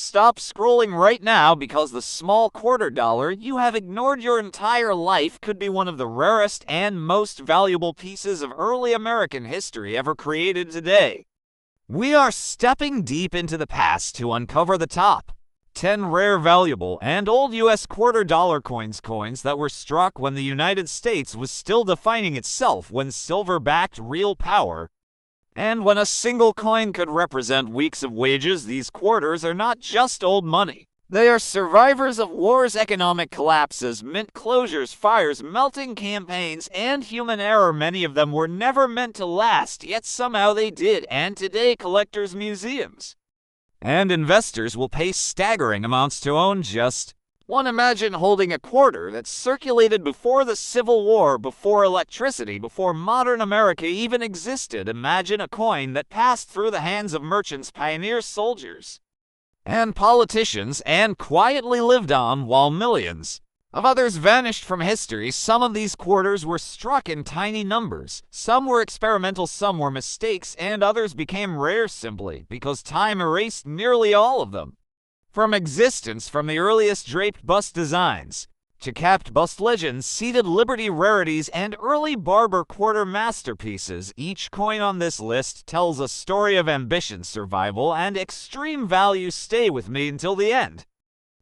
Stop scrolling right now because the small quarter dollar you have ignored your entire life could be one of the rarest and most valuable pieces of early American history ever created today. We are stepping deep into the past to uncover the top 10 rare, valuable, and old U.S. quarter dollar coins that were struck when the United States was still defining itself when silver backed real power. And when a single coin could represent weeks of wages, these quarters are not just old money. They are survivors of wars, economic collapses, mint closures, fires, melting campaigns, and human error. Many of them were never meant to last, yet somehow they did, and today collectors' museums and investors will pay staggering amounts to own just one. Imagine holding a quarter that circulated before the Civil War, before electricity, before modern America even existed. Imagine a coin that passed through the hands of merchants, pioneers, soldiers, and politicians, and quietly lived on while millions of others vanished from history. Some of these quarters were struck in tiny numbers. Some were experimental, some were mistakes, and others became rare simply because time erased nearly all of them from existence. From the earliest draped bust designs to capped bust legends, seated Liberty rarities, and early barber quarter masterpieces, each coin on this list tells a story of ambition, survival, and extreme value. Stay with me until the end,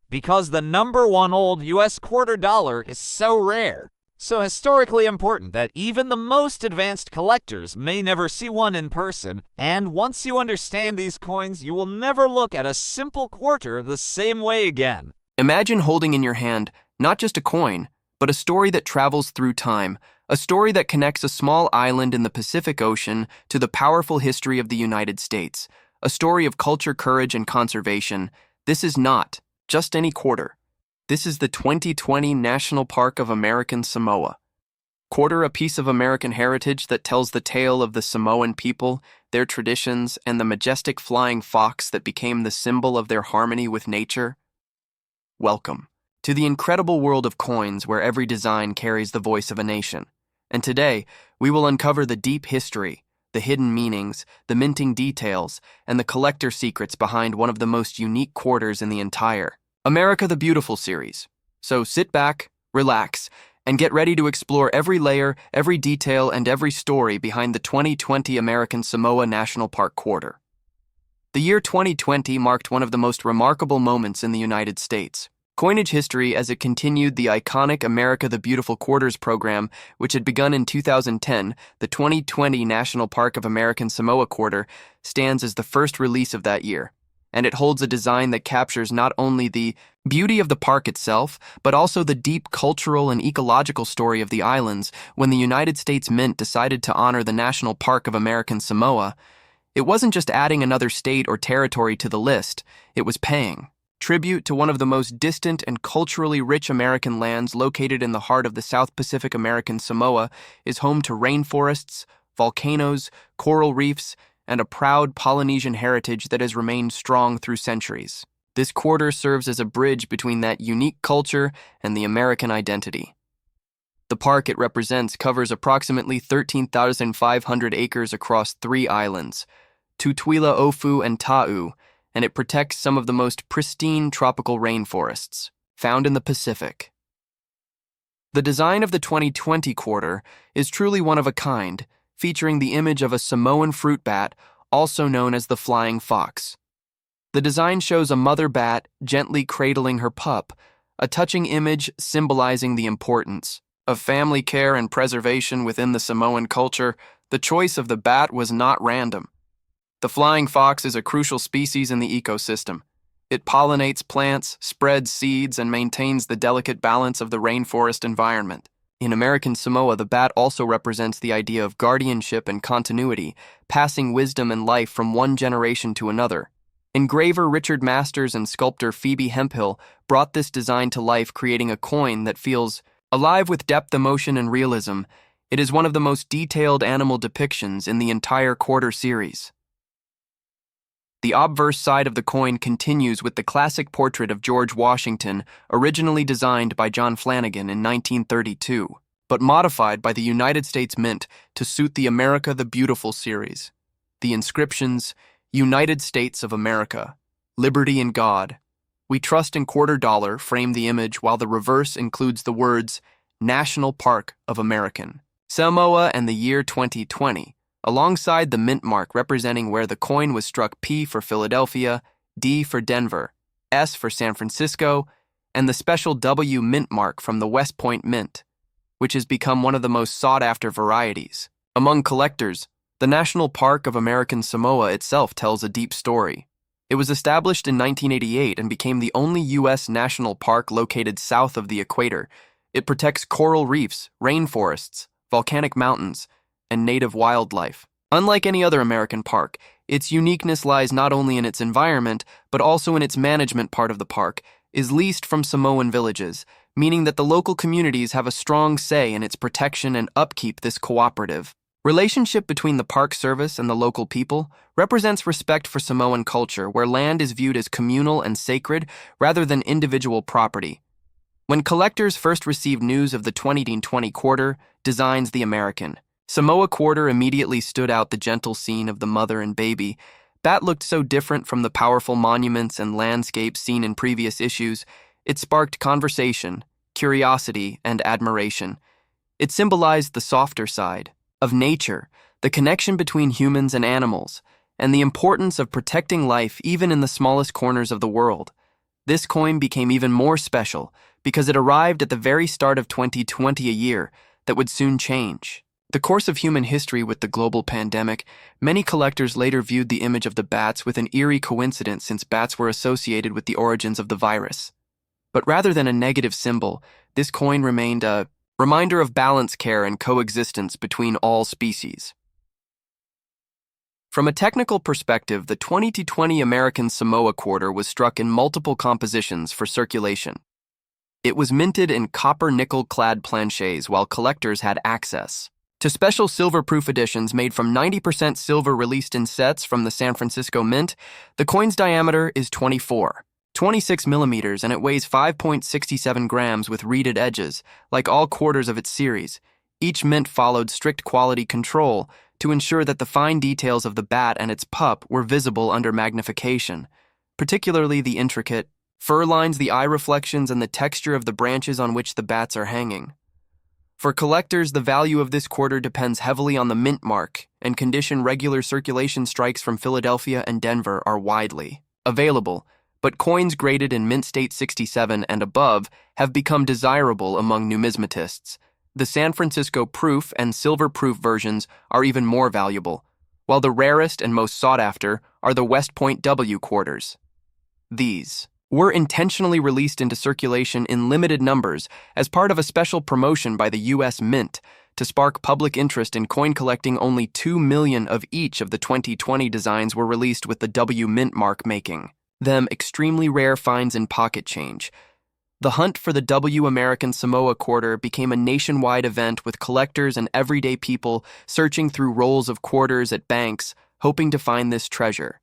because the number one old U.S. quarter dollar is so rare, so historically important, that even the most advanced collectors may never see one in person. And once you understand these coins, you will never look at a simple quarter the same way again. Imagine holding in your hand not just a coin, but a story that travels through time, a story that connects a small island in the Pacific Ocean to the powerful history of the United States, a story of culture, courage, and conservation. This is not just any quarter. This is the 2020 National Park of American Samoa. Quarter, a piece of American heritage that tells the tale of the Samoan people, their traditions, and the majestic flying fox that became the symbol of their harmony with nature. Welcome to the incredible world of coins, where every design carries the voice of a nation. And today, we will uncover the deep history, the hidden meanings, the minting details, and the collector secrets behind one of the most unique quarters in the entire America the Beautiful series. So sit back, relax, and get ready to explore every layer, every detail, and every story behind the 2020 American Samoa National Park quarter. The year 2020 marked one of the most remarkable moments in the United States coinage history, as it continued the iconic America the Beautiful Quarters program, which had begun in 2010. The 2020 National Park of American Samoa quarter stands as the first release of that year, and it holds a design that captures not only the beauty of the park itself, but also the deep cultural and ecological story of the islands. When the United States Mint decided to honor the National Park of American Samoa, it wasn't just adding another state or territory to the list, it was paying tribute to one of the most distant and culturally rich American lands. Located in the heart of the South Pacific. American Samoa is home to rainforests, volcanoes, coral reefs, and a proud Polynesian heritage that has remained strong through centuries. This quarter serves as a bridge between that unique culture and the American identity. The park it represents covers approximately 13,500 acres across 3 islands, Tutuila, Ofu, and Ta'u, and it protects some of the most pristine tropical rainforests found in the Pacific. The design of the 2020 quarter is truly one of a kind, featuring the image of a Samoan fruit bat, also known as the flying fox. The design shows a mother bat gently cradling her pup, a touching image symbolizing the importance of family care and preservation within the Samoan culture. The choice of the bat was not random. The flying fox is a crucial species in the ecosystem. It pollinates plants, spreads seeds, and maintains the delicate balance of the rainforest environment. In American Samoa, the bat also represents the idea of guardianship and continuity, passing wisdom and life from one generation to another. Engraver Richard Masters and sculptor Phoebe Hemphill brought this design to life, creating a coin that feels alive with depth, emotion, and realism. It is one of the most detailed animal depictions in the entire quarter series. The obverse side of the coin continues with the classic portrait of George Washington, originally designed by John Flanagan in 1932, but modified by the United States Mint to suit the America the Beautiful series. The inscriptions, United States of America, liberty and God. We trust in quarter dollar frame the image, while the reverse includes the words National Park of American Samoa and the year 2020, alongside the mint mark representing where the coin was struck: P for Philadelphia, D for Denver, S for San Francisco, and the special W mint mark from the West Point Mint, which has become one of the most sought-after varieties. Among collectors, the National Park of American Samoa itself tells a deep story. It was established in 1988 and became the only U.S. national park located south of the equator. It protects coral reefs, rainforests, volcanic mountains, and native wildlife. Unlike any other American park, its uniqueness lies not only in its environment, but also in its management. Part of the park is leased from Samoan villages, meaning that the local communities have a strong say in its protection and upkeep. This cooperative relationship between the Park Service and the local people represents respect for Samoan culture, where land is viewed as communal and sacred rather than individual property. When collectors first received news of the 2020 quarter designs, the American Samoa quarter immediately stood out. The gentle scene of the mother and baby bat looked so different from the powerful monuments and landscapes seen in previous issues. It sparked conversation, curiosity, and admiration. It symbolized the softer side of nature, the connection between humans and animals, and the importance of protecting life even in the smallest corners of the world. This coin became even more special because it arrived at the very start of 2020, a year that would soon change the course of human history. With the global pandemic, many collectors later viewed the image of the bats with an eerie coincidence, since bats were associated with the origins of the virus. But rather than a negative symbol, this coin remained a reminder of balance, care, and coexistence between all species. From a technical perspective, the 2020 American Samoa quarter was struck in multiple compositions for circulation. It was minted in copper nickel-clad planchets, while collectors had access to special silver-proof editions made from 90% silver released in sets from the San Francisco Mint. The coin's diameter is 26 millimeters, and it weighs 5.67 grams with reeded edges. Like all quarters of its series, each mint followed strict quality control to ensure that the fine details of the bat and its pup were visible under magnification, particularly the intricate fur lines, the eye reflections, and the texture of the branches on which the bats are hanging. For collectors, the value of this quarter depends heavily on the mint mark and condition. Regular circulation strikes from Philadelphia and Denver are widely available, but coins graded in mint state 67 and above have become desirable among numismatists. The San Francisco proof and silver proof versions are even more valuable, while the rarest and most sought after are the West Point W quarters. These were intentionally released into circulation in limited numbers as part of a special promotion by the U.S. Mint to spark public interest in coin collecting. Only 2 million of each of the 2020 designs were released with the W mint mark, making them extremely rare finds in pocket change. The hunt for the W American Samoa quarter became a nationwide event, with collectors and everyday people searching through rolls of quarters at banks, hoping to find this treasure.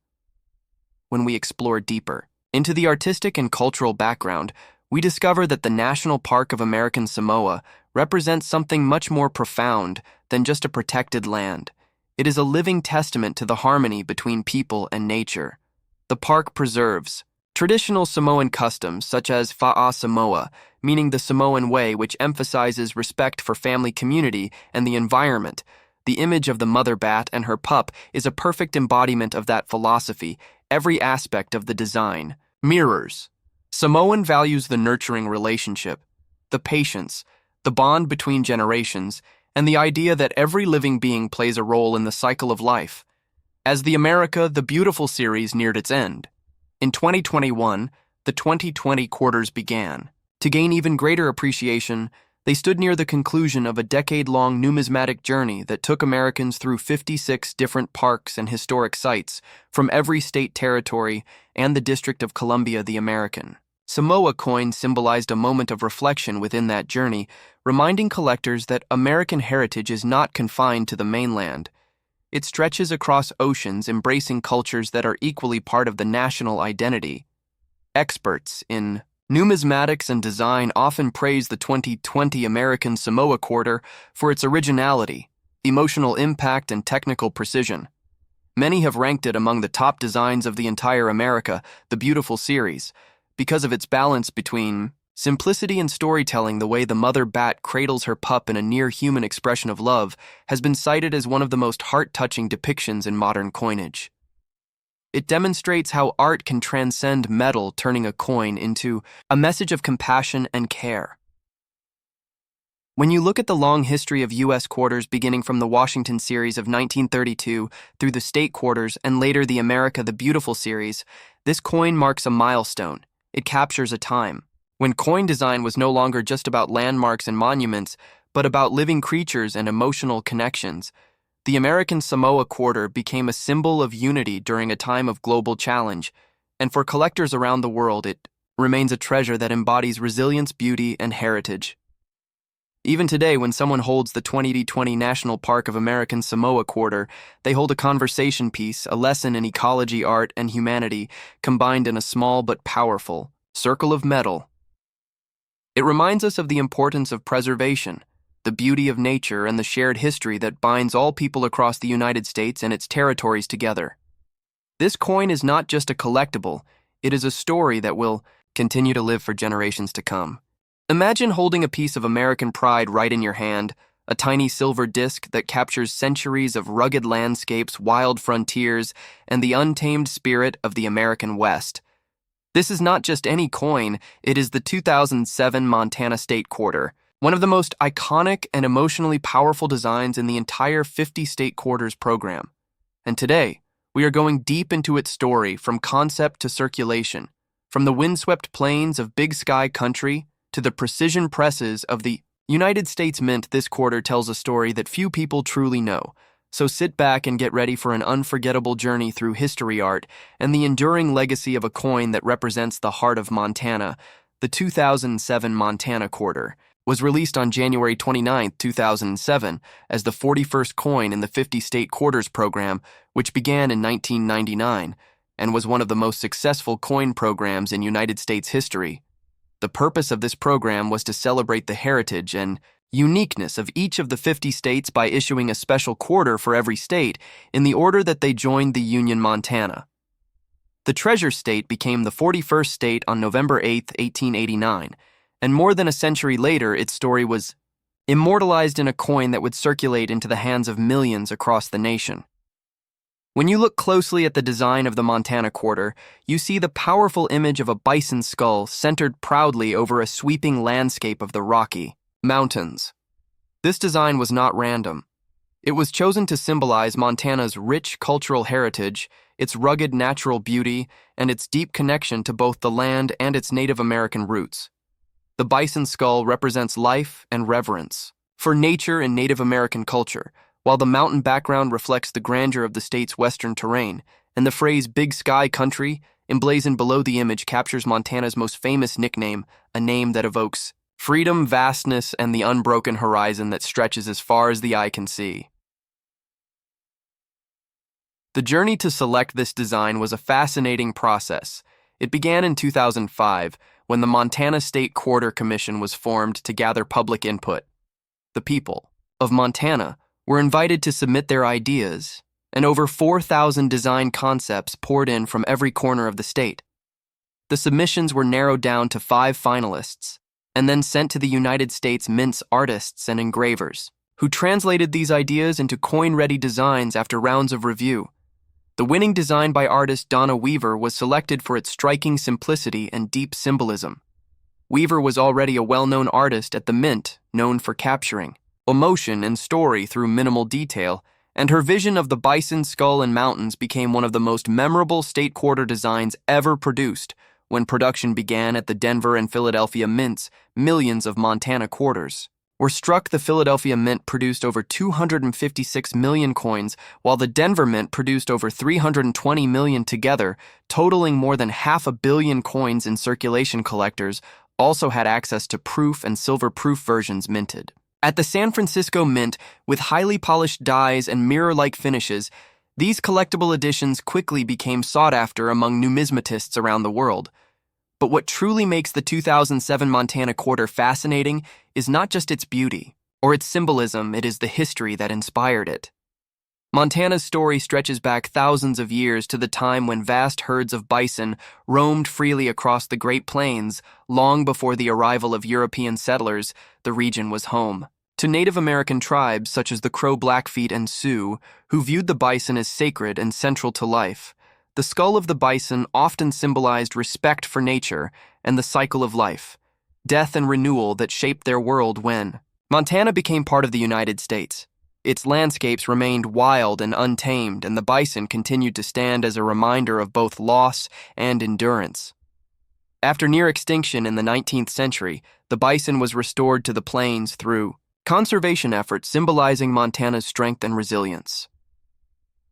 When we explore deeper into the artistic and cultural background, we discover that the National Park of American Samoa represents something much more profound than just a protected land. It is a living testament to the harmony between people and nature. The park preserves traditional Samoan customs such as Fa'a Samoa, meaning the Samoan way, which emphasizes respect for family, community, and the environment. The image of the mother bat and her pup is a perfect embodiment of that philosophy. Every aspect of the design mirrors Samoan values: the nurturing relationship, the patience, the bond between generations, and the idea that every living being plays a role in the cycle of life. As the America the Beautiful series neared its end, in 2021, the 2020 quarters began. To gain even greater appreciation, they stood near the conclusion of a decade-long numismatic journey that took Americans through 56 different parks and historic sites from every state, territory, and the District of Columbia. The American Samoa coin symbolized a moment of reflection within that journey, reminding collectors that American heritage is not confined to the mainland. It stretches across oceans, embracing cultures that are equally part of the national identity. Experts in numismatics and design often praise the 2020 American Samoa quarter for its originality, emotional impact, and technical precision. Many have ranked it among the top designs of the entire America, the Beautiful series, because of its balance between simplicity and storytelling. The way the mother bat cradles her pup in a near-human expression of love has been cited as one of the most heart-touching depictions in modern coinage. It demonstrates how art can transcend metal, turning a coin into a message of compassion and care. When you look at the long history of U.S. quarters beginning from the Washington series of 1932 through the state quarters and later the America the Beautiful series, this coin marks a milestone. It captures a time when coin design was no longer just about landmarks and monuments, but about living creatures and emotional connections. The American Samoa quarter became a symbol of unity during a time of global challenge, and for collectors around the world, it remains a treasure that embodies resilience, beauty, and heritage. Even today, when someone holds the 2020 National Park of American Samoa quarter, they hold a conversation piece, a lesson in ecology, art, and humanity, combined in a small but powerful circle of metal. It reminds us of the importance of preservation, the beauty of nature, and the shared history that binds all people across the United States and its territories together. This coin is not just a collectible, it is a story that will continue to live for generations to come. Imagine holding a piece of American pride right in your hand, a tiny silver disc that captures centuries of rugged landscapes, wild frontiers, and the untamed spirit of the American West. This is not just any coin, it is the 2007 Montana State Quarter, one of the most iconic and emotionally powerful designs in the entire 50 State Quarters program. And today, we are going deep into its story from concept to circulation, from the windswept plains of Big Sky Country to the precision presses of the United States Mint. This quarter tells a story that few people truly know. So sit back and get ready for an unforgettable journey through history, art, and the enduring legacy of a coin that represents the heart of Montana. The 2007 Montana Quarter was released on January 29, 2007, as the 41st coin in the 50 State Quarters program, which began in 1999 and was one of the most successful coin programs in United States history. The purpose of this program was to celebrate the heritage and uniqueness of each of the 50 states by issuing a special quarter for every state in the order that they joined the Union, Montana. The Treasure State became the 41st state on November 8, 1889, and more than a century later, its story was immortalized in a coin that would circulate into the hands of millions across the nation. When you look closely at the design of the Montana Quarter, you see the powerful image of a bison skull centered proudly over a sweeping landscape of the Rocky Mountains. This design was not random. It was chosen to symbolize Montana's rich cultural heritage, its rugged natural beauty, and its deep connection to both the land and its Native American roots. The bison skull represents life and reverence for nature and Native American culture, while the mountain background reflects the grandeur of the state's western terrain, and the phrase Big Sky Country, emblazoned below the image, captures Montana's most famous nickname, a name that evokes freedom, vastness, and the unbroken horizon that stretches as far as the eye can see. The journey to select this design was a fascinating process. It began in 2005, when the Montana State Quarter Commission was formed to gather public input. The people of Montana were invited to submit their ideas, and over 4,000 design concepts poured in from every corner of the state. The submissions were narrowed down to 5 finalists, and then sent to the United States Mint's artists and engravers, who translated these ideas into coin-ready designs after rounds of review. The winning design by artist Donna Weaver was selected for its striking simplicity and deep symbolism. Weaver was already a well-known artist at the Mint, known for capturing emotion and story through minimal detail, and her vision of the bison skull and mountains became one of the most memorable state quarter designs ever produced. When production began at the Denver and Philadelphia Mints, millions of Montana quarters were struck. The Philadelphia Mint produced over 256 million coins, while the Denver Mint produced over 320 million together, totaling more than 500 million coins in circulation. Collectors also had access to proof and silver-proof versions minted at the San Francisco Mint, with highly polished dies and mirror-like finishes. These collectible editions quickly became sought after among numismatists around the world. But what truly makes the 2007 Montana Quarter fascinating is not just its beauty or its symbolism, it is the history that inspired it. Montana's story stretches back thousands of years to the time when vast herds of bison roamed freely across the Great Plains. Long before the arrival of European settlers, the region was home to Native American tribes such as the Crow, Blackfeet, and Sioux, who viewed the bison as sacred and central to life. The skull of the bison often symbolized respect for nature and the cycle of life, death and renewal that shaped their world when Montana became part of the United States. Its landscapes remained wild and untamed, and the bison continued to stand as a reminder of both loss and endurance. After near extinction in the 19th century, the bison was restored to the plains through conservation efforts symbolizing Montana's strength and resilience.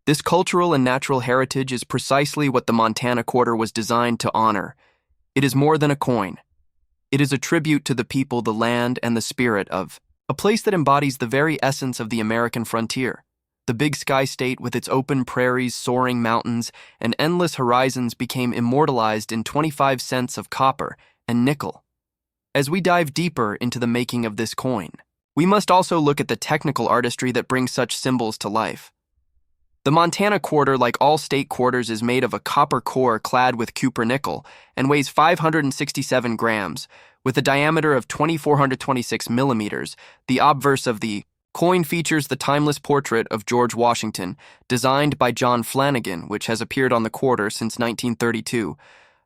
This cultural and natural heritage is precisely what the Montana Quarter was designed to honor. It is more than a coin. It is a tribute to the people, the land, and the spirit of a place that embodies the very essence of the American frontier. The Big Sky State, with its open prairies, soaring mountains, and endless horizons, became immortalized in 25 cents of copper and nickel. As we dive deeper into the making of this coin, we must also look at the technical artistry that brings such symbols to life. The Montana Quarter, like all state quarters, is made of a copper core clad with cupronickel and weighs 567 grams, with a diameter of 2,426 millimeters. The obverse of the coin features the timeless portrait of George Washington, designed by John Flanagan, which has appeared on the quarter since 1932.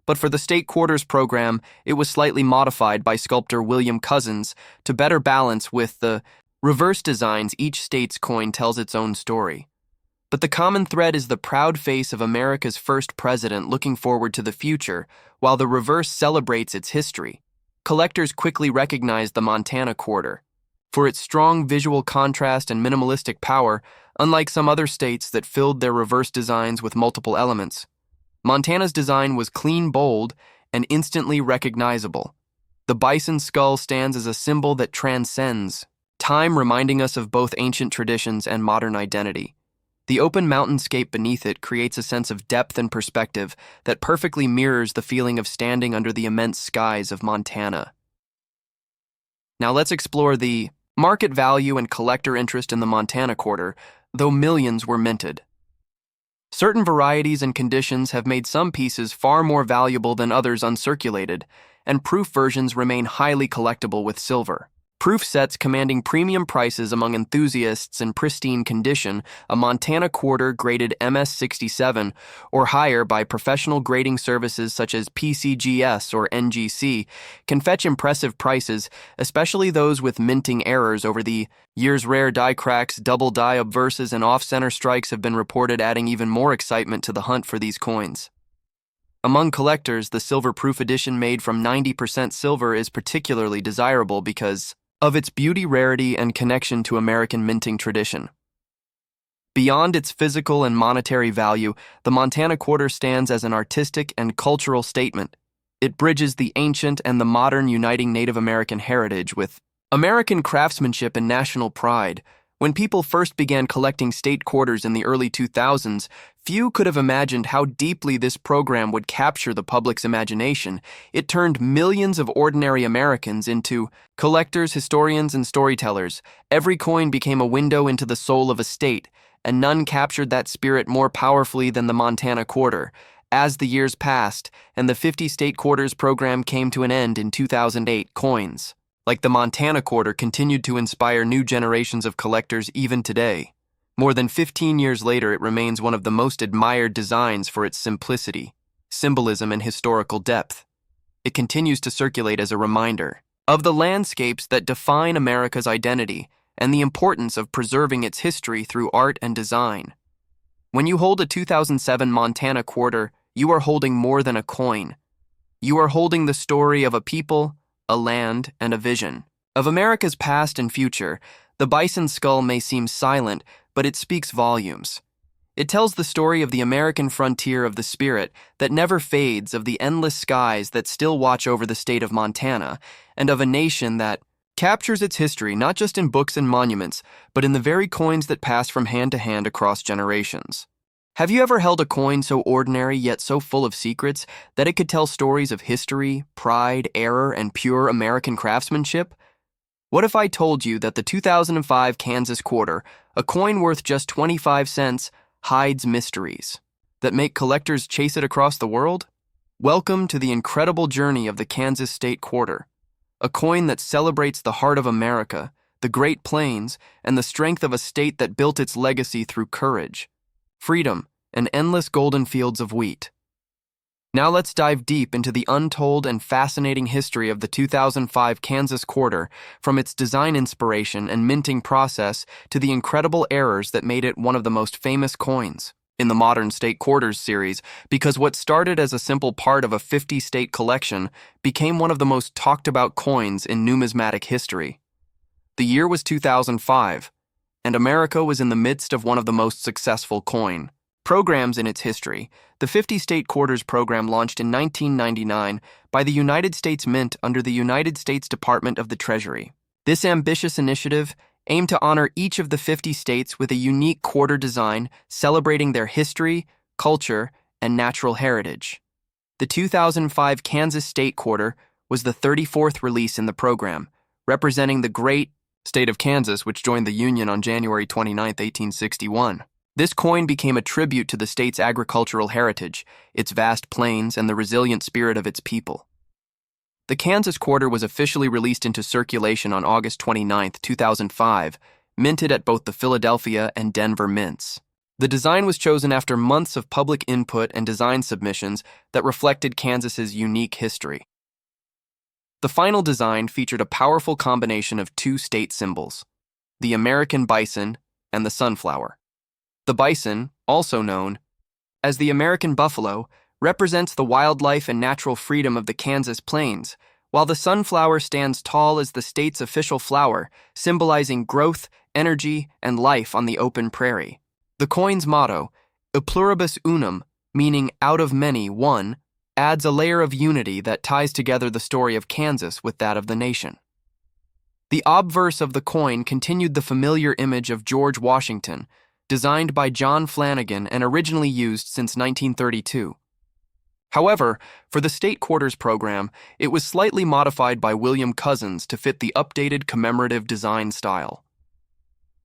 But for the state quarters program, it was slightly modified by sculptor William Cousins to better balance with the reverse designs. Each state's coin tells its own story. But the common thread is the proud face of America's first president looking forward to the future, while the reverse celebrates its history. Collectors quickly recognized the Montana Quarter for its strong visual contrast and minimalistic power. Unlike some other states that filled their reverse designs with multiple elements, Montana's design was clean, bold, and instantly recognizable. The bison skull stands as a symbol that transcends time, reminding us of both ancient traditions and modern identity. The open mountainscape beneath it creates a sense of depth and perspective that perfectly mirrors the feeling of standing under the immense skies of Montana. Now let's explore the market value and collector interest in the Montana Quarter, though millions were minted. Certain varieties and conditions have made some pieces far more valuable than others uncirculated, and proof versions remain highly collectible with silver. Proof sets commanding premium prices among enthusiasts in pristine condition. A Montana Quarter graded MS67 or higher by professional grading services such as PCGS or NGC can fetch impressive prices, especially those with minting errors over the years. Rare die cracks, double die obverses, and off-center strikes have been reported, adding even more excitement to the hunt for these coins. Among collectors, the silver proof edition made from 90% silver is particularly desirable because of its beauty, rarity, and connection to American minting tradition. Beyond its physical and monetary value, the Montana Quarter stands as an artistic and cultural statement. It bridges the ancient and the modern, uniting Native American heritage with American craftsmanship and national pride. When people first began collecting state quarters in the early 2000s, few could have imagined how deeply this program would capture the public's imagination. It turned millions of ordinary Americans into collectors, historians, and storytellers. Every coin became a window into the soul of a state, and none captured that spirit more powerfully than the Montana Quarter. As the years passed and the 50 state quarters program came to an end in 2008, coins like the Montana Quarter continued to inspire new generations of collectors even today. More than 15 years later, it remains one of the most admired designs for its simplicity, symbolism, and historical depth. It continues to circulate as a reminder of the landscapes that define America's identity and the importance of preserving its history through art and design. When you hold a 2007 Montana Quarter, you are holding more than a coin. You are holding the story of a people, a land, and a vision. Of America's past and future, the bison skull may seem silent, but it speaks volumes. It tells the story of the American frontier, of the spirit that never fades, of the endless skies that still watch over the state of Montana, and of a nation that captures its history not just in books and monuments, but in the very coins that pass from hand to hand across generations. Have you ever held a coin so ordinary yet so full of secrets that it could tell stories of history, pride, error, and pure American craftsmanship? What if I told you that the 2005 Kansas quarter, a coin worth just 25 cents, hides mysteries that make collectors chase it across the world? Welcome to the incredible journey of the Kansas State Quarter, a coin that celebrates the heart of America, the Great Plains, and the strength of a state that built its legacy through courage, freedom, and endless golden fields of wheat. Now let's dive deep into the untold and fascinating history of the 2005 Kansas quarter, from its design inspiration and minting process to the incredible errors that made it one of the most famous coins in the modern state quarters series, because what started as a simple part of a 50-state collection became one of the most talked about coins in numismatic history. The year was 2005, and America was in the midst of one of the most successful coin programs in its history. The 50-state quarters program launched in 1999 by the United States Mint under the United States Department of the Treasury. This ambitious initiative aimed to honor each of the 50 states with a unique quarter design celebrating their history, culture, and natural heritage. The 2005 Kansas State Quarter was the 34th release in the program, representing the great state of Kansas, which joined the Union on January 29, 1861. This coin became a tribute to the state's agricultural heritage, its vast plains, and the resilient spirit of its people. The Kansas quarter was officially released into circulation on August 29, 2005, minted at both the Philadelphia and Denver mints. The design was chosen after months of public input and design submissions that reflected Kansas's unique history. The final design featured a powerful combination of two state symbols, the American bison and the sunflower. The bison, also known as the American buffalo, represents the wildlife and natural freedom of the Kansas plains, while the sunflower stands tall as the state's official flower, symbolizing growth, energy, and life on the open prairie. The coin's motto, E pluribus unum, meaning out of many, one, adds a layer of unity that ties together the story of Kansas with that of the nation. The obverse of the coin continued the familiar image of George Washington, designed by John Flanagan and originally used since 1932. However, for the state quarters program, it was slightly modified by William Cousins to fit the updated commemorative design style.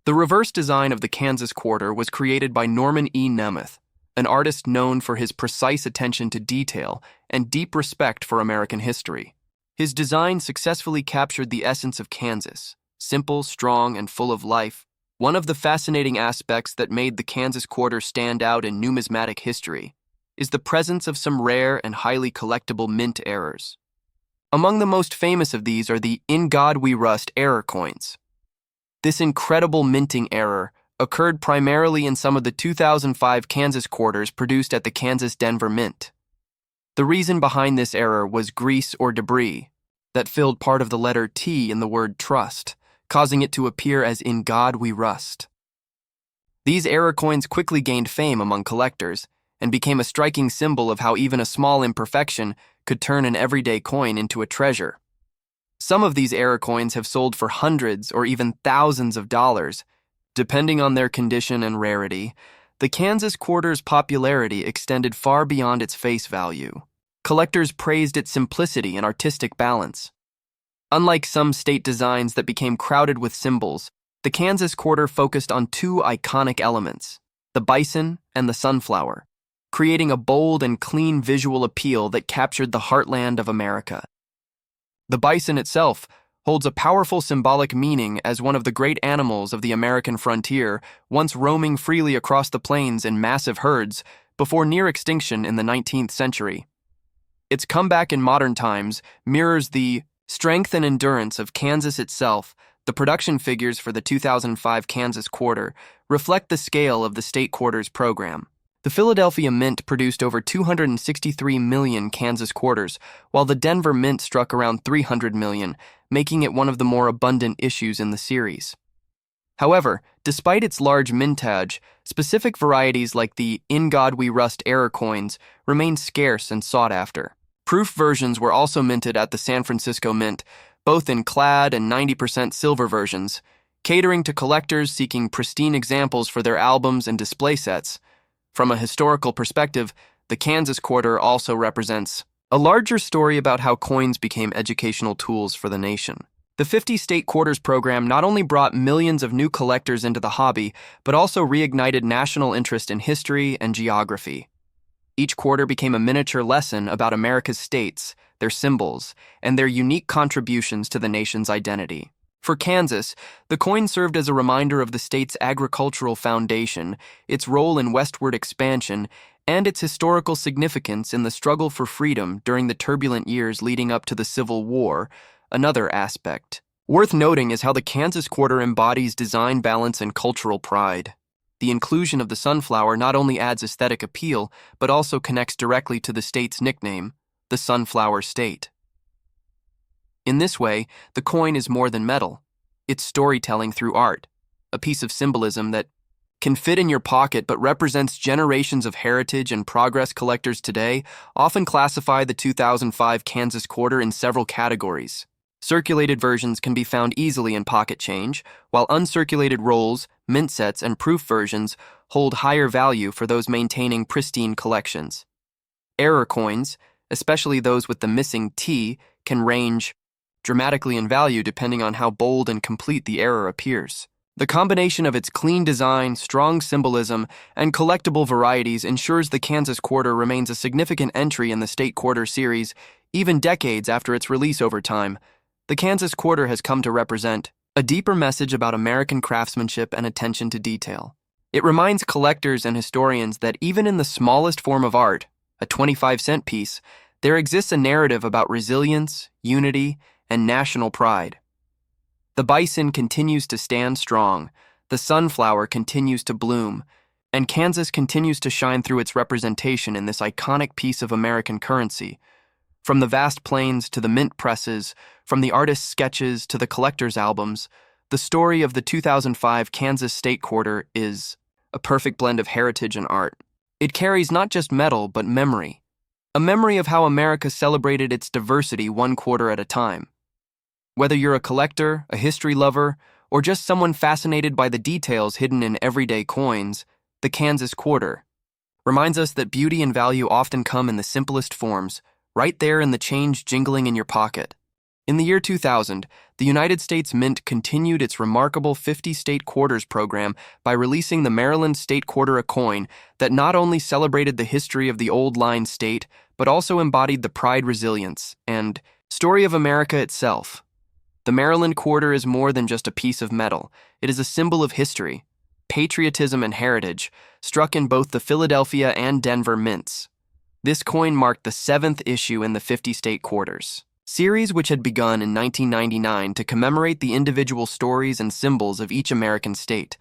The reverse design of the Kansas quarter was created by Norman E. Nemeth, an artist known for his precise attention to detail and deep respect for American history. His design successfully captured the essence of Kansas, simple, strong, and full of life. One of the fascinating aspects that made the Kansas quarter stand out in numismatic history is the presence of some rare and highly collectible mint errors. Among the most famous of these are the In God We Rust error coins. This incredible minting error occurred primarily in some of the 2005 Kansas quarters produced at the Kansas Denver Mint. The reason behind this error was grease or debris that filled part of the letter T in the word trust, causing it to appear as In God We Rust. These error coins quickly gained fame among collectors and became a striking symbol of how even a small imperfection could turn an everyday coin into a treasure. Some of these error coins have sold for hundreds or even thousands of dollars, depending on their condition and rarity. The Kansas quarter's popularity extended far beyond its face value. Collectors praised its simplicity and artistic balance. Unlike some state designs that became crowded with symbols, the Kansas quarter focused on two iconic elements, the bison and the sunflower, creating a bold and clean visual appeal that captured the heartland of America. The bison itself holds a powerful symbolic meaning as one of the great animals of the American frontier, once roaming freely across the plains in massive herds before near extinction in the 19th century. Its comeback in modern times mirrors the strength and endurance of Kansas itself. The production figures for the 2005 Kansas quarter reflect the scale of the state quarters program. The Philadelphia Mint produced over 263 million Kansas quarters, while the Denver Mint struck around 300 million, making it one of the more abundant issues in the series. However, despite its large mintage, specific varieties like the In God We Rust error coins remain scarce and sought after. Proof versions were also minted at the San Francisco Mint, both in clad and 90% silver versions, catering to collectors seeking pristine examples for their albums and display sets. From a historical perspective, the Kansas quarter also represents a larger story about how coins became educational tools for the nation. The 50 State Quarters program not only brought millions of new collectors into the hobby, but also reignited national interest in history and geography. Each quarter became a miniature lesson about America's states, their symbols, and their unique contributions to the nation's identity. For Kansas, the coin served as a reminder of the state's agricultural foundation, its role in westward expansion, and its historical significance in the struggle for freedom during the turbulent years leading up to the Civil War, another aspect. Worth noting is how the Kansas quarter embodies design balance and cultural pride. The inclusion of the sunflower not only adds aesthetic appeal, but also connects directly to the state's nickname, the Sunflower State. In this way, the coin is more than metal. It's storytelling through art, a piece of symbolism that can fit in your pocket but represents generations of heritage and progress. Collectors today often classify the 2005 Kansas quarter in several categories. Circulated versions can be found easily in pocket change, while uncirculated rolls, mint sets, and proof versions hold higher value for those maintaining pristine collections. Error coins, especially those with the missing T, can range dramatically in value depending on how bold and complete the error appears. The combination of its clean design, strong symbolism, and collectible varieties ensures the Kansas quarter remains a significant entry in the State Quarter series, even decades after its release. Over time, the Kansas quarter has come to represent a deeper message about American craftsmanship and attention to detail. It reminds collectors and historians that even in the smallest form of art, a 25-cent piece, there exists a narrative about resilience, unity, and national pride. The bison continues to stand strong, the sunflower continues to bloom, and Kansas continues to shine through its representation in this iconic piece of American currency. From the vast plains to the mint presses, from the artist's sketches to the collector's albums, the story of the 2005 Kansas State Quarter is a perfect blend of heritage and art. It carries not just metal, but memory. A memory of how America celebrated its diversity one quarter at a time. Whether you're a collector, a history lover, or just someone fascinated by the details hidden in everyday coins, the Kansas quarter reminds us that beauty and value often come in the simplest forms, right there in the change jingling in your pocket. In the year 2000, the United States Mint continued its remarkable 50 State Quarters program by releasing the Maryland State Quarter, a coin that not only celebrated the history of the old line state, but also embodied the pride, resilience, and story of America itself. The Maryland quarter is more than just a piece of metal. It is a symbol of history, patriotism, and heritage, struck in both the Philadelphia and Denver mints. This coin marked the 7th issue in the 50 State Quarters series, which had begun in 1999 to commemorate the individual stories and symbols of each American state.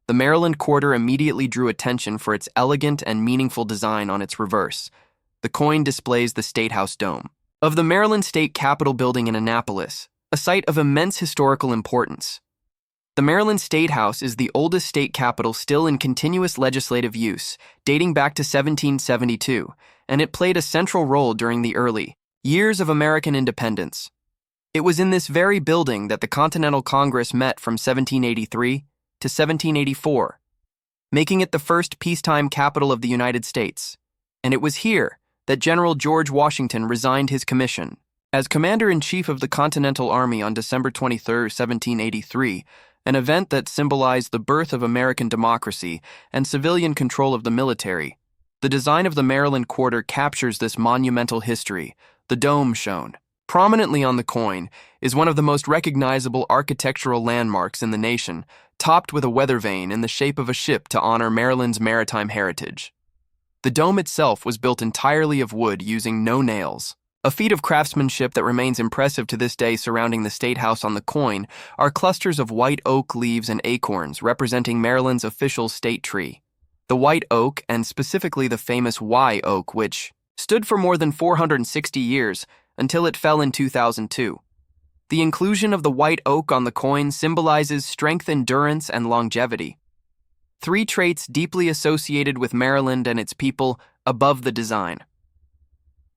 The Maryland quarter immediately drew attention for its elegant and meaningful design on its reverse. The coin displays the State House dome of the Maryland State Capitol building in Annapolis, a site of immense historical importance. The Maryland State House is the oldest state capitol still in continuous legislative use, dating back to 1772, and it played a central role during the early years of American independence. It was in this very building that the Continental Congress met from 1783 to 1784, making it the first peacetime capital of the United States. And it was here that General George Washington resigned his commission as Commander-in-Chief of the Continental Army on December 23, 1783, an event that symbolized the birth of American democracy and civilian control of the military. The design of the Maryland quarter captures this monumental history. The dome shown prominently on the coin is one of the most recognizable architectural landmarks in the nation, topped with a weather vane in the shape of a ship to honor Maryland's maritime heritage. The dome itself was built entirely of wood using no nails. A feat of craftsmanship that remains impressive to this day. Surrounding the State House on the coin are clusters of white oak leaves and acorns representing Maryland's official state tree. The white oak, and specifically the famous Y oak, which stood for more than 460 years until it fell in 2002. The inclusion of the white oak on the coin symbolizes strength, endurance, and longevity, 3 traits deeply associated with Maryland and its people above the design.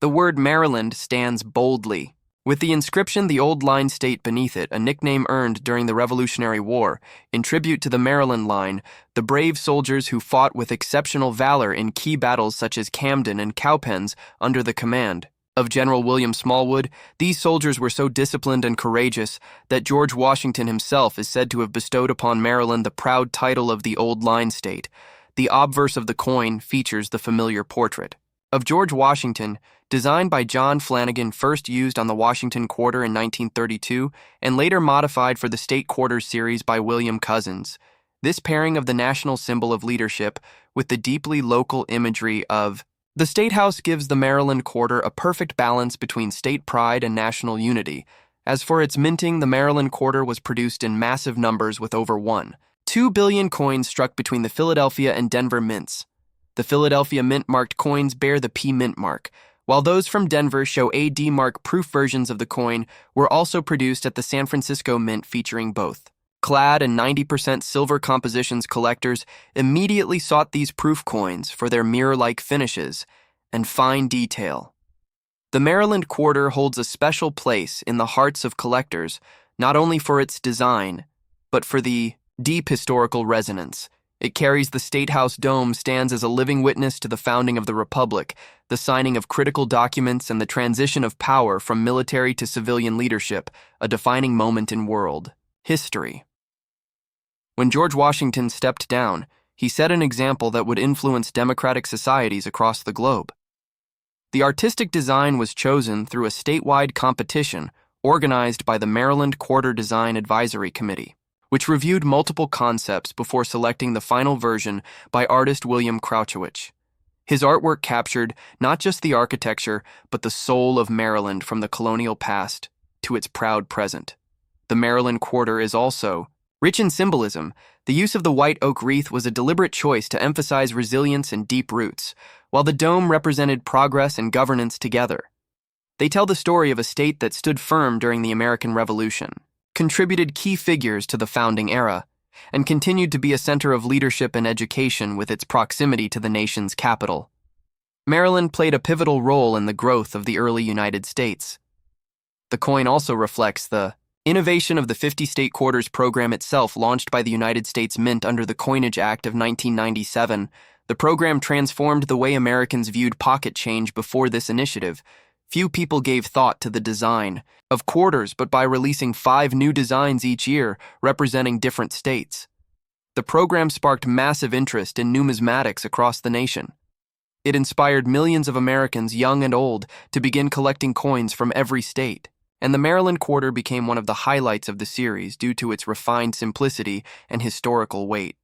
The word Maryland stands boldly, with the inscription "The Old Line State" beneath it, a nickname earned during the Revolutionary War, in tribute to the Maryland Line, the brave soldiers who fought with exceptional valor in key battles such as Camden and Cowpens under the command of General William Smallwood, these soldiers were so disciplined and courageous that George Washington himself is said to have bestowed upon Maryland the proud title of the Old Line State. The obverse of the coin features the familiar portrait of George Washington, designed by John Flanagan, first used on the Washington Quarter in 1932 and later modified for the State Quarters series by William Cousins. This pairing of the national symbol of leadership with the deeply local imagery of the State House gives the Maryland Quarter a perfect balance between state pride and national unity. As for its minting, the Maryland Quarter was produced in massive numbers with over 1.2 billion coins struck between the Philadelphia and Denver mints. The Philadelphia mint-marked coins bear the P mint mark, while those from Denver show AD mark proof versions of the coin were also produced at the San Francisco Mint, featuring both clad in 90% silver compositions. Collectors immediately sought these proof coins for their mirror-like finishes and fine detail. The Maryland Quarter holds a special place in the hearts of collectors, not only for its design, but for the deep historical resonance. It carries the State House dome, stands as a living witness to the founding of the Republic, the signing of critical documents, and the transition of power from military to civilian leadership, a defining moment in world history. When George Washington stepped down, he set an example that would influence democratic societies across the globe. The artistic design was chosen through a statewide competition organized by the Maryland Quarter Design Advisory Committee, which reviewed multiple concepts before selecting the final version by artist William Crouchowich. His artwork captured not just the architecture, but the soul of Maryland, from the colonial past to its proud present. The Maryland Quarter is also rich in symbolism. The use of the white oak wreath was a deliberate choice to emphasize resilience and deep roots, while the dome represented progress and governance together. They tell the story of a state that stood firm during the American Revolution, contributed key figures to the founding era, and continued to be a center of leadership and education with its proximity to the nation's capital. Maryland played a pivotal role in the growth of the early United States. The coin also reflects the innovation of the 50-state quarters program itself, launched by the United States Mint under the Coinage Act of 1997. The program transformed the way Americans viewed pocket change. Before this initiative, few people gave thought to the design of quarters, but by releasing 5 new designs each year representing different states, the program sparked massive interest in numismatics across the nation. It inspired millions of Americans, young and old, to begin collecting coins from every state, and the Maryland Quarter became one of the highlights of the series due to its refined simplicity and historical weight.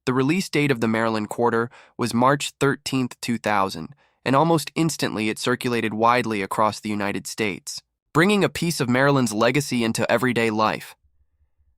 The release date of the Maryland Quarter was March 13, 2000, and almost instantly it circulated widely across the United States, bringing a piece of Maryland's legacy into everyday life.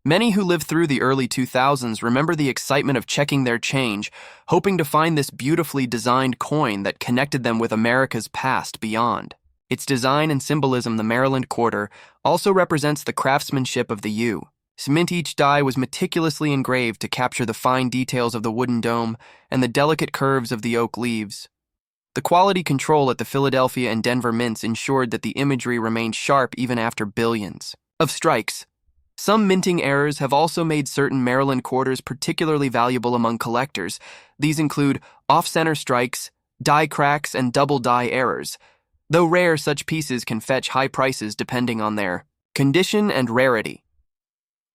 Many who lived through the early 2000s remember the excitement of checking their change, hoping to find this beautifully designed coin that connected them with America's past beyond. Its design and symbolism, the Maryland Quarter, also represents the craftsmanship of the U.S. Mint. Each die was meticulously engraved to capture the fine details of the wooden dome and the delicate curves of the oak leaves. The quality control at the Philadelphia and Denver mints ensured that the imagery remained sharp even after billions of strikes. Some minting errors have also made certain Maryland quarters particularly valuable among collectors. These include off-center strikes, die cracks, and double die errors. Though rare, such pieces can fetch high prices depending on their condition and rarity.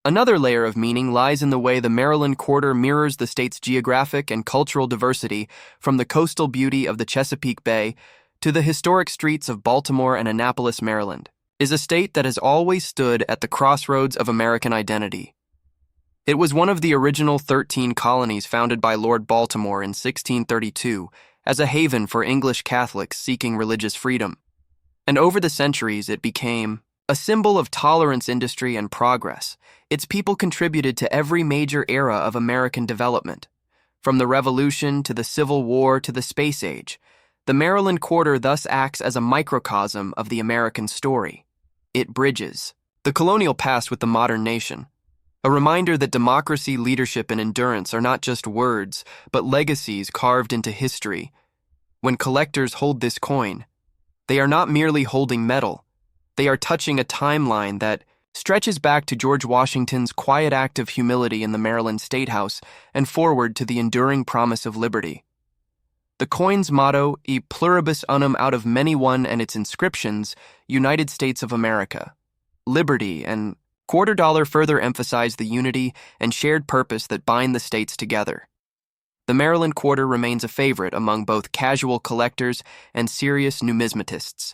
Another layer of meaning lies in the way the Maryland Quarter mirrors the state's geographic and cultural diversity, from the coastal beauty of the Chesapeake Bay to the historic streets of Baltimore and Annapolis. Maryland is a state that has always stood at the crossroads of American identity. It was one of the original 13 colonies founded by Lord Baltimore in 1632 as a haven for English Catholics seeking religious freedom. And over the centuries, it became a symbol of tolerance, industry, and progress. Its people contributed to every major era of American development, from the Revolution to the Civil War to the space age. The Maryland Quarter thus acts as a microcosm of the American story. It bridges the colonial past with the modern nation, a reminder that democracy, leadership, and endurance are not just words, but legacies carved into history. When collectors hold this coin, they are not merely holding metal. They are touching a timeline that stretches back to George Washington's quiet act of humility in the Maryland State House and forward to the enduring promise of liberty. The coin's motto, E pluribus unum out of many one, and its inscriptions, United States of America, Liberty, and $quarter further emphasize the unity and shared purpose that bind the states together. The Maryland quarter remains a favorite among both casual collectors and serious numismatists,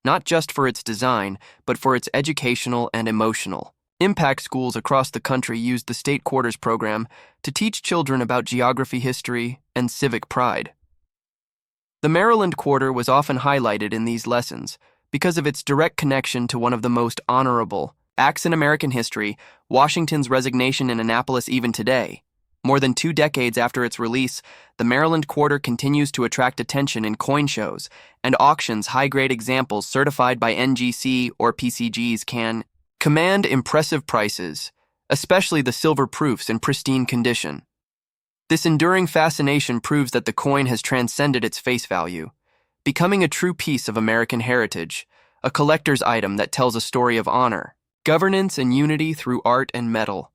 not just for its design, but for its educational and emotional impact. Schools across the country use the State Quarters program to teach children about geography, history, and civic pride. The Maryland quarter was often highlighted in these lessons because of its direct connection to one of the most honorable acts in American history, Washington's resignation in Annapolis. Even today, more than 2 decades after its release, the Maryland quarter continues to attract attention in coin shows and auctions. High-grade examples certified by NGC or PCGs can command impressive prices, especially the silver proofs in pristine condition. This enduring fascination proves that the coin has transcended its face value, becoming a true piece of American heritage, a collector's item that tells a story of honor, governance, and unity through art and metal.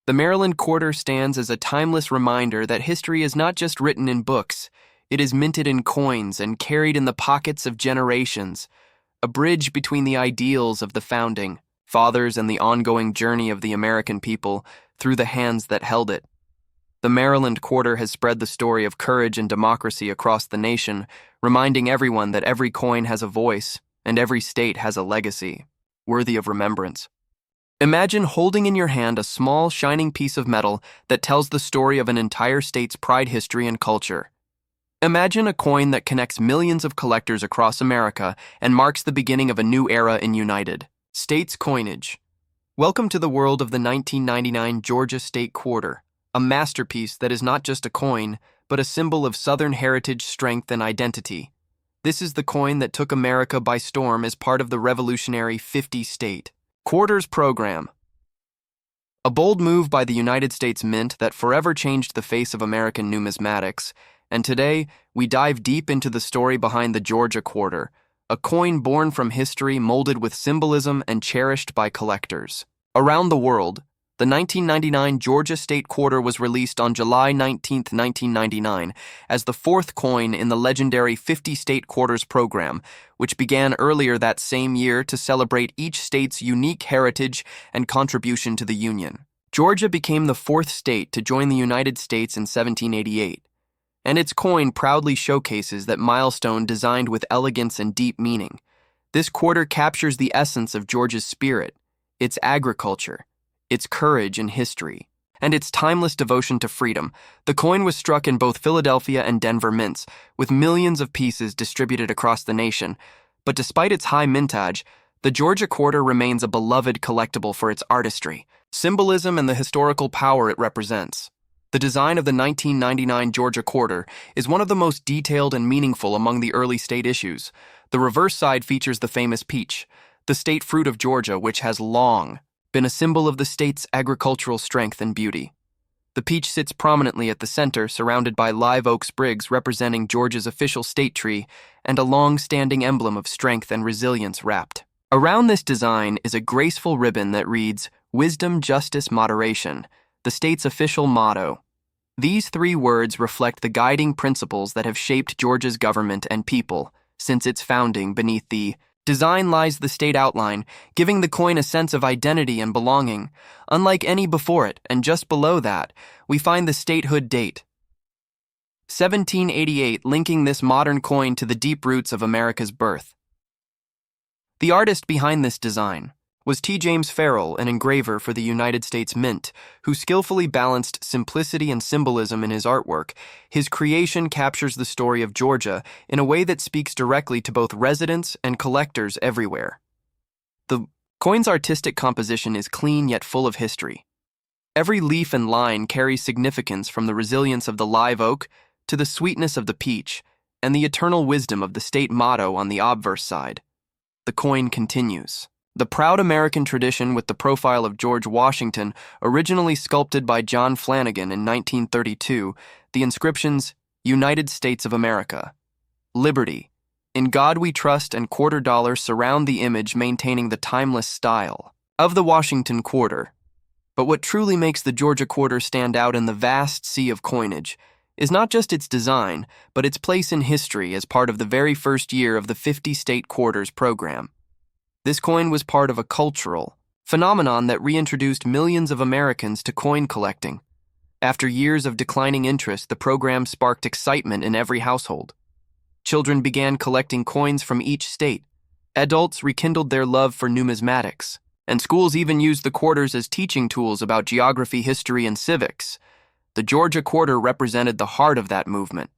The Maryland quarter stands as a timeless reminder that history is not just written in books, it is minted in coins and carried in the pockets of generations, a bridge between the ideals of the founding fathers and the ongoing journey of the American people through the hands that held it. The Maryland quarter has spread the story of courage and democracy across the nation, reminding everyone that every coin has a voice and every state has a legacy worthy of remembrance. Imagine holding in your hand a small, shining piece of metal that tells the story of an entire state's pride, history, and culture. Imagine a coin that connects millions of collectors across America and marks the beginning of a new era in United States coinage. Welcome to the world of the 1999 Georgia State Quarter, a masterpiece that is not just a coin, but a symbol of Southern heritage, strength, and identity. This is the coin that took America by storm as part of the revolutionary 50-state Quarters program. A bold move by the United States Mint that forever changed the face of American numismatics, and today we dive deep into the story behind the Georgia Quarter, a coin born from history, molded with symbolism, and cherished by collectors around the world. The 1999 Georgia State Quarter was released on July 19, 1999, as the 4th coin in the legendary 50-state Quarters program, which began earlier that same year to celebrate each state's unique heritage and contribution to the Union. Georgia became the 4th state to join the United States in 1788, and its coin proudly showcases that milestone, designed with elegance and deep meaning. This quarter captures the essence of Georgia's spirit, its agriculture, its courage and history, and its timeless devotion to freedom. The coin was struck in both Philadelphia and Denver mints, with millions of pieces distributed across the nation. But despite its high mintage, the Georgia quarter remains a beloved collectible for its artistry, symbolism, and the historical power it represents. The design of the 1999 Georgia quarter is one of the most detailed and meaningful among the early state issues. The reverse side features the famous peach, the state fruit of Georgia, which has long been a symbol of the state's agricultural strength and beauty. The peach sits prominently at the center, surrounded by live oak sprigs representing Georgia's official state tree and a long-standing emblem of strength and resilience wrapped around this design is a graceful ribbon that reads, "Wisdom, Justice, Moderation," the state's official motto. These 3 words reflect the guiding principles that have shaped Georgia's government and people since its founding. Beneath the design lies the state outline, giving the coin a sense of identity and belonging, unlike any before it, and just below that, we find the statehood date, 1788, linking this modern coin to the deep roots of America's birth. The artist behind this design was T. James Farrell, an engraver for the United States Mint, who skillfully balanced simplicity and symbolism in his artwork. His creation captures the story of Georgia in a way that speaks directly to both residents and collectors everywhere. The coin's artistic composition is clean yet full of history. Every leaf and line carries significance, from the resilience of the live oak to the sweetness of the peach and the eternal wisdom of the state motto on the obverse side. The coin continues. The proud American tradition with the profile of George Washington, originally sculpted by John Flanagan in 1932, the inscriptions, "United States of America," "Liberty," "In God We Trust," and $quarter surround the image, maintaining the timeless style of the Washington quarter. But what truly makes the Georgia quarter stand out in the vast sea of coinage is not just its design, but its place in history as part of the very first year of the 50-state quarters program. This coin was part of a cultural phenomenon that reintroduced millions of Americans to coin collecting. After years of declining interest, the program sparked excitement in every household. Children began collecting coins from each state. Adults rekindled their love for numismatics, and schools even used the quarters as teaching tools about geography, history, and civics. The Georgia quarter represented the heart of that movement.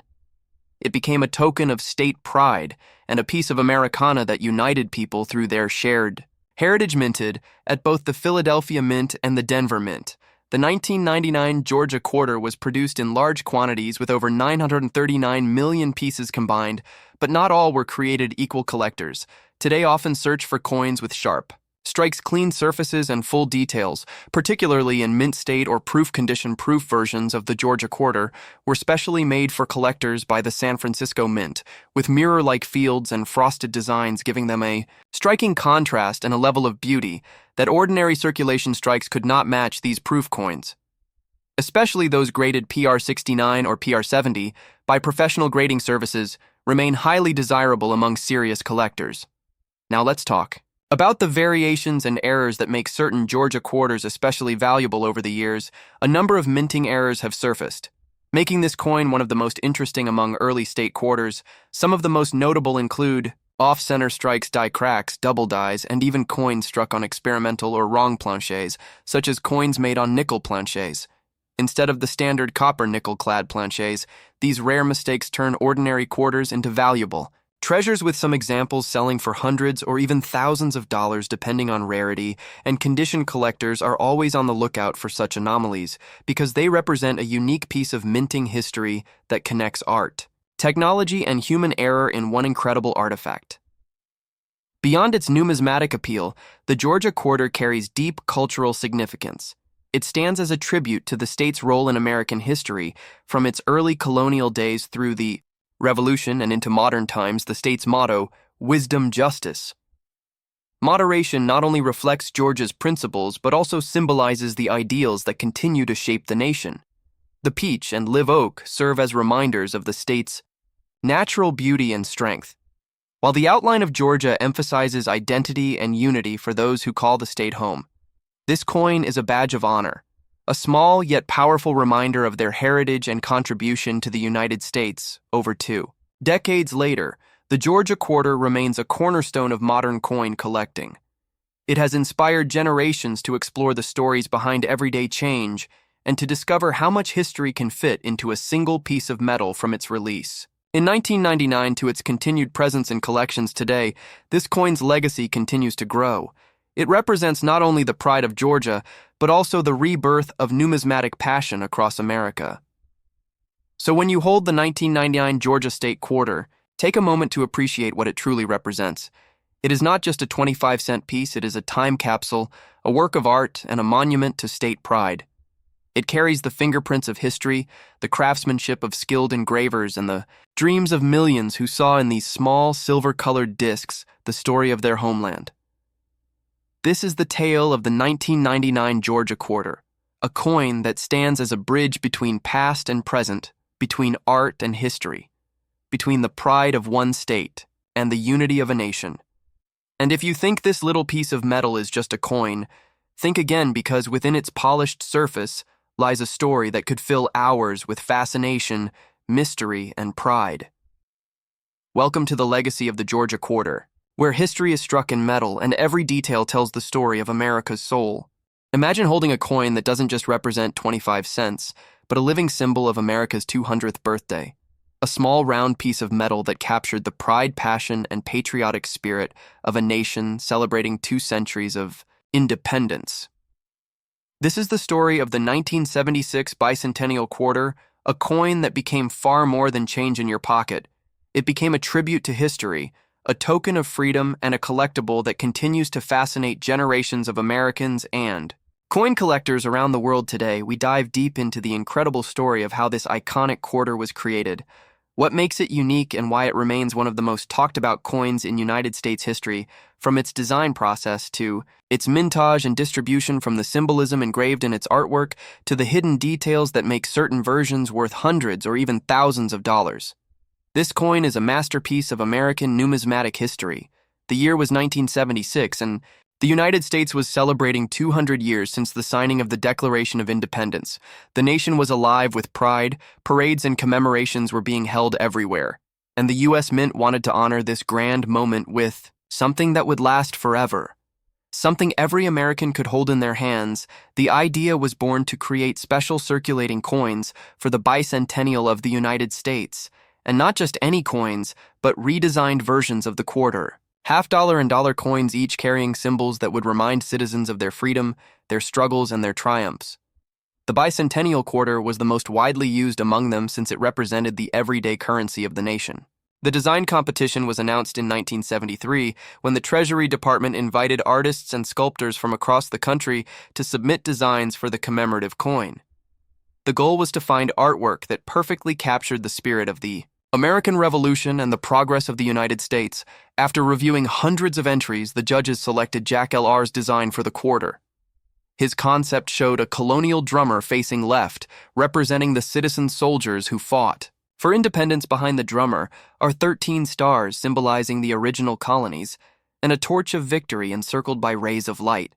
It became a token of state pride and a piece of Americana that united people through their shared heritage. Minted at both the Philadelphia Mint and the Denver Mint, the 1999 Georgia quarter was produced in large quantities with over 939 million pieces combined, but not all were created equal. Collectors today often search for coins with sharp strikes, clean surfaces, and full details, particularly in mint state or proof condition. Proof versions of the Georgia quarter were specially made for collectors by the San Francisco Mint, with mirror-like fields and frosted designs giving them a striking contrast and a level of beauty that ordinary circulation strikes could not match. These proof coins, especially those graded PR69 or PR70 by professional grading services, remain highly desirable among serious collectors. Now let's talk about the variations and errors that make certain Georgia quarters especially valuable. Over the years, a number of minting errors have surfaced, making this coin one of the most interesting among early state quarters. Some of the most notable include off-center strikes, die cracks, double dies, and even coins struck on experimental or wrong planchets, such as coins made on nickel planchets. Instead of the standard copper nickel-clad planchets, these rare mistakes turn ordinary quarters into valuable treasures, with some examples selling for hundreds or even thousands of dollars depending on rarity, and condition. Collectors are always on the lookout for such anomalies because they represent a unique piece of minting history that connects art, technology, and human error in one incredible artifact. Beyond its numismatic appeal, the Georgia quarter carries deep cultural significance. It stands as a tribute to the state's role in American history from its early colonial days through the Revolution and into modern times. The state's motto, wisdom, justice, moderation, not only reflects Georgia's principles but also symbolizes the ideals that continue to shape the nation. The peach and live oak serve as reminders of the state's natural beauty and strength, while the outline of Georgia emphasizes identity and unity for those who call the state home. This coin is a badge of honor, a small yet powerful reminder of their heritage and contribution to the United States over 2 decades later. The Georgia quarter remains a cornerstone of modern coin collecting. It has inspired generations to explore the stories behind everyday change and to discover how much history can fit into a single piece of metal. From its release in 1999 to its continued presence in collections today, this coin's legacy continues to grow. It represents not only the pride of Georgia, but also the rebirth of numismatic passion across America. So when you hold the 1999 Georgia State Quarter, take a moment to appreciate what it truly represents. It is not just a 25-cent piece, it is a time capsule, a work of art, and a monument to state pride. It carries the fingerprints of history, the craftsmanship of skilled engravers, and the dreams of millions who saw in these small, silver-colored discs the story of their homeland. This is the tale of the 1999 Georgia quarter, a coin that stands as a bridge between past and present, between art and history, between the pride of one state and the unity of a nation. And if you think this little piece of metal is just a coin, think again, because within its polished surface lies a story that could fill hours with fascination, mystery, and pride. Welcome to the legacy of the Georgia quarter, where history is struck in metal and every detail tells the story of America's soul. Imagine holding a coin that doesn't just represent 25 cents, but a living symbol of America's 200th birthday. A small round piece of metal that captured the pride, passion, and patriotic spirit of a nation celebrating 2 centuries of independence. This is the story of the 1976 bicentennial quarter, a coin that became far more than change in your pocket. It became a tribute to history, a token of freedom, and a collectible that continues to fascinate generations of Americans and coin collectors around the world today. We dive deep into the incredible story of how this iconic quarter was created, What makes it unique and why it remains one of the most talked about coins in United States history, from its design process to its mintage and distribution, from the symbolism engraved in its artwork to the hidden details that make certain versions worth hundreds or even thousands of dollars. This coin is a masterpiece of American numismatic history. The year was 1976, and the United States was celebrating 200 years since the signing of the Declaration of Independence. The nation was alive with pride, parades and commemorations were being held everywhere, and the U.S. Mint wanted to honor this grand moment with something that would last forever. Something every American could hold in their hands. The idea was born to create special circulating coins for the bicentennial of the United States, and not just any coins, but redesigned versions of the quarter. Half-dollar and dollar coins, each carrying symbols that would remind citizens of their freedom, their struggles, and their triumphs. The bicentennial quarter was the most widely used among them since it represented the everyday currency of the nation. The design competition was announced in 1973 when the Treasury Department invited artists and sculptors from across the country to submit designs for the commemorative coin. The goal was to find artwork that perfectly captured the spirit of the American Revolution and the progress of the United States. After reviewing hundreds of entries, the judges selected Jack L.R.'s design for the quarter. His concept showed a colonial drummer facing left, representing the citizen soldiers who fought for independence. Behind the drummer are 13 stars symbolizing the original colonies, and a torch of victory encircled by rays of light.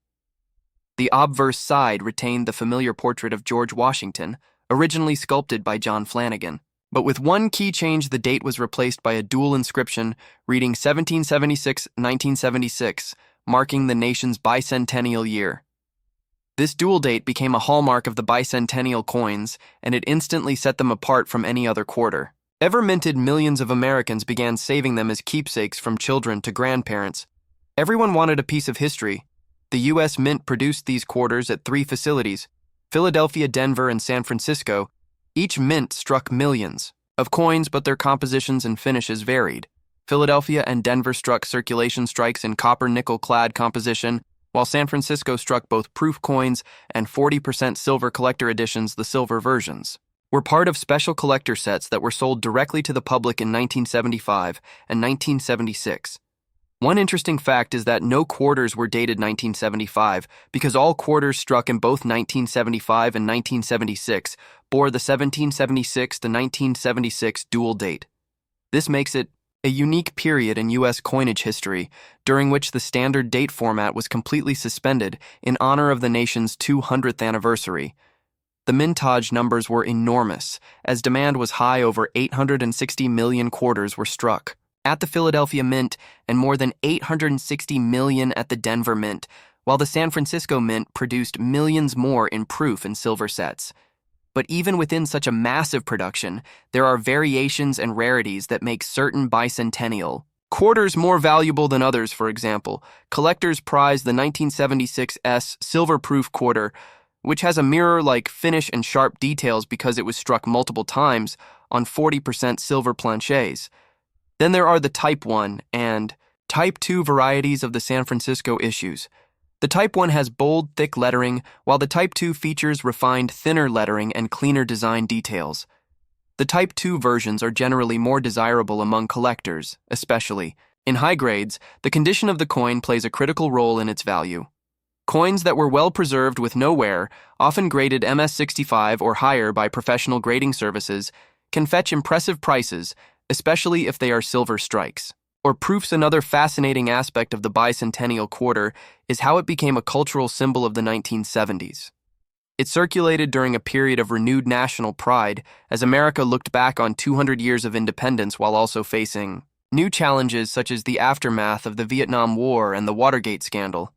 The obverse side retained the familiar portrait of George Washington, originally sculpted by John Flanagan. But with one key change, the date was replaced by a dual inscription reading 1776-1976, marking the nation's bicentennial year. This dual date became a hallmark of the bicentennial coins, and it instantly set them apart from any other quarter. Ever minted, millions of Americans began saving them as keepsakes, from children to grandparents. Everyone wanted a piece of history. The U.S. Mint produced these quarters at 3 facilities: Philadelphia, Denver, and San Francisco. Each mint struck millions of coins, but their compositions and finishes varied. Philadelphia and Denver struck circulation strikes in copper-nickel-clad composition, while San Francisco struck both proof coins and 40% silver collector editions. The silver versions were part of special collector sets that were sold directly to the public in 1975 and 1976. One interesting fact is that no quarters were dated 1975, because all quarters struck in both 1975 and 1976 bore the 1776 to 1976 dual date. This makes it a unique period in U.S. coinage history, during which the standard date format was completely suspended in honor of the nation's 200th anniversary. The mintage numbers were enormous, as demand was high. Over 860 million quarters were struck at the Philadelphia Mint and more than 860 million at the Denver Mint, while the San Francisco Mint produced millions more in proof and silver sets. But even within such a massive production, there are variations and rarities that make certain bicentennial quarters more valuable than others. For example, collectors prize the 1976 silver-proof quarter, which has a mirror-like finish and sharp details because it was struck multiple times on 40% silver planchets. Then there are the Type 1 and Type 2 varieties of the San Francisco issues. The Type 1 has bold, thick lettering, while the Type 2 features refined, thinner lettering and cleaner design details. The Type 2 versions are generally more desirable among collectors, especially in high grades. The condition of the coin plays a critical role in its value. Coins that were well preserved with no wear, often graded MS-65 or higher by professional grading services, can fetch impressive prices, especially if they are silver strikes or proofs. Another fascinating aspect of the bicentennial quarter is how it became a cultural symbol of the 1970s. It circulated during a period of renewed national pride as America looked back on 200 years of independence while also facing new challenges such as the aftermath of the Vietnam War and the Watergate scandal.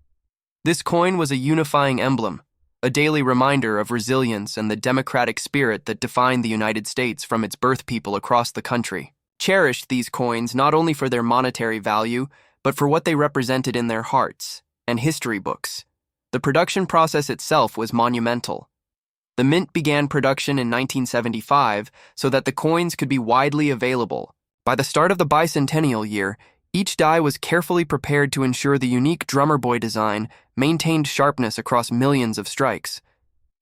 This coin was a unifying emblem, a daily reminder of resilience and the democratic spirit that defined the United States from its birth people across the country. Cherished these coins not only for their monetary value, but for what they represented in their hearts and history books. The production process itself was monumental. The mint began production in 1975 so that the coins could be widely available. By the start of the bicentennial year, each die was carefully prepared to ensure the unique drummer boy design maintained sharpness across millions of strikes.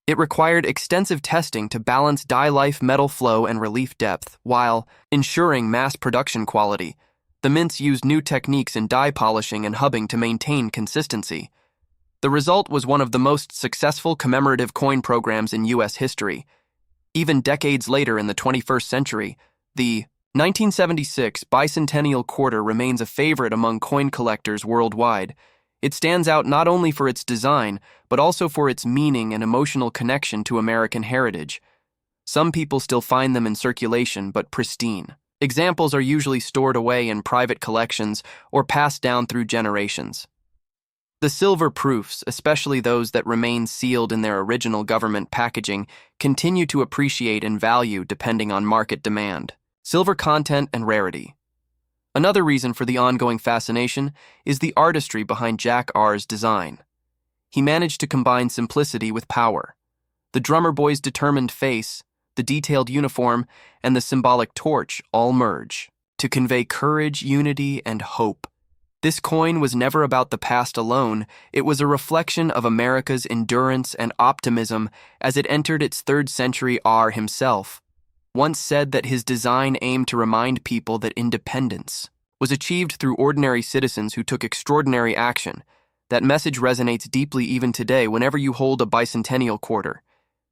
It required extensive testing to balance die life, metal flow, and relief depth, while ensuring mass production quality. The mints used new techniques in die polishing and hubbing to maintain consistency. The result was one of the most successful commemorative coin programs in U.S. history. Even decades later in the 21st century, the 1976 bicentennial quarter remains a favorite among coin collectors worldwide. It stands out not only for its design, but also for its meaning and emotional connection to American heritage. Some people still find them in circulation, but pristine. Examples are usually stored away in private collections or passed down through generations. The silver proofs, especially those that remain sealed in their original government packaging, continue to appreciate in value depending on market demand. Silver content and rarity. Another reason for the ongoing fascination is the artistry behind Jack R's design. He managed to combine simplicity with power. The drummer boy's determined face, the detailed uniform, and the symbolic torch all merge to convey courage, unity, and hope. This coin was never about the past alone. It was a reflection of America's endurance and optimism as it entered its third century. R himself once said that his design aimed to remind people that independence was achieved through ordinary citizens who took extraordinary action. That message resonates deeply even today. Whenever you hold a bicentennial quarter,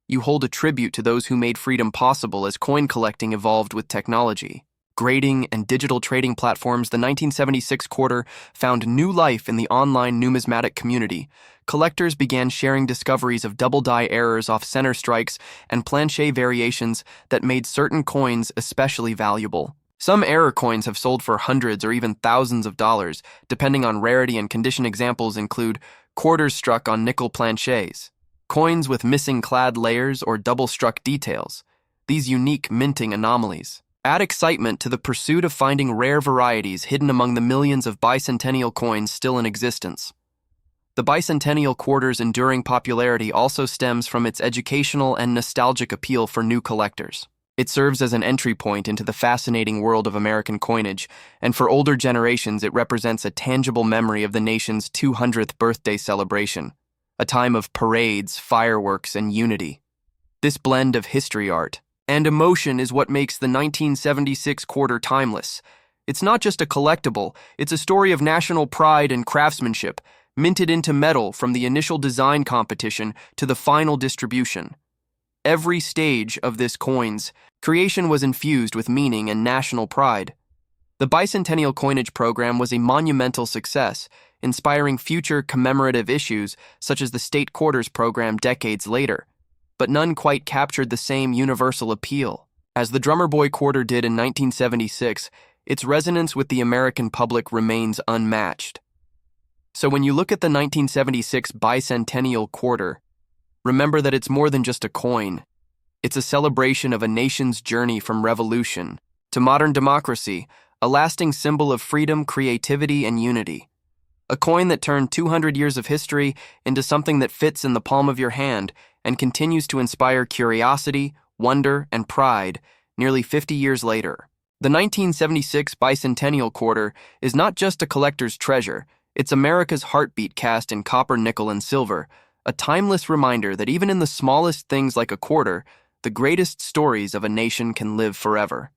you hold a tribute to those who made freedom possible as coin collecting evolved with technology. Grading and digital trading platforms, the 1976 quarter found new life in the online numismatic community. Collectors began sharing discoveries of double die errors off center strikes and planche variations that made certain coins especially valuable. Some error coins have sold for hundreds or even thousands of dollars, depending on rarity and condition. Examples include quarters struck on nickel planches, coins with missing clad layers or double-struck details. These unique minting anomalies add excitement to the pursuit of finding rare varieties hidden among the millions of bicentennial coins still in existence. The bicentennial quarter's enduring popularity also stems from its educational and nostalgic appeal for new collectors. It serves as an entry point into the fascinating world of American coinage, and for older generations it represents a tangible memory of the nation's 200th birthday celebration, a time of parades, fireworks, and unity. This blend of history, art, and emotion is what makes the 1976 quarter timeless. It's not just a collectible, it's a story of national pride and craftsmanship, minted into metal from the initial design competition to the final distribution. Every stage of this coin's creation was infused with meaning and national pride. The bicentennial coinage program was a monumental success, inspiring future commemorative issues such as the state quarters program decades later. But none quite captured the same universal appeal. As the Drummer Boy quarter did in 1976, its resonance with the American public remains unmatched. So when you look at the 1976 bicentennial quarter, remember that it's more than just a coin. It's a celebration of a nation's journey from revolution to modern democracy, a lasting symbol of freedom, creativity, and unity. A coin that turned 200 years of history into something that fits in the palm of your hand and continues to inspire curiosity, wonder, and pride nearly 50 years later. The 1976 bicentennial quarter is not just a collector's treasure, it's America's heartbeat cast in copper, nickel, and silver, a timeless reminder that even in the smallest things like a quarter, the greatest stories of a nation can live forever.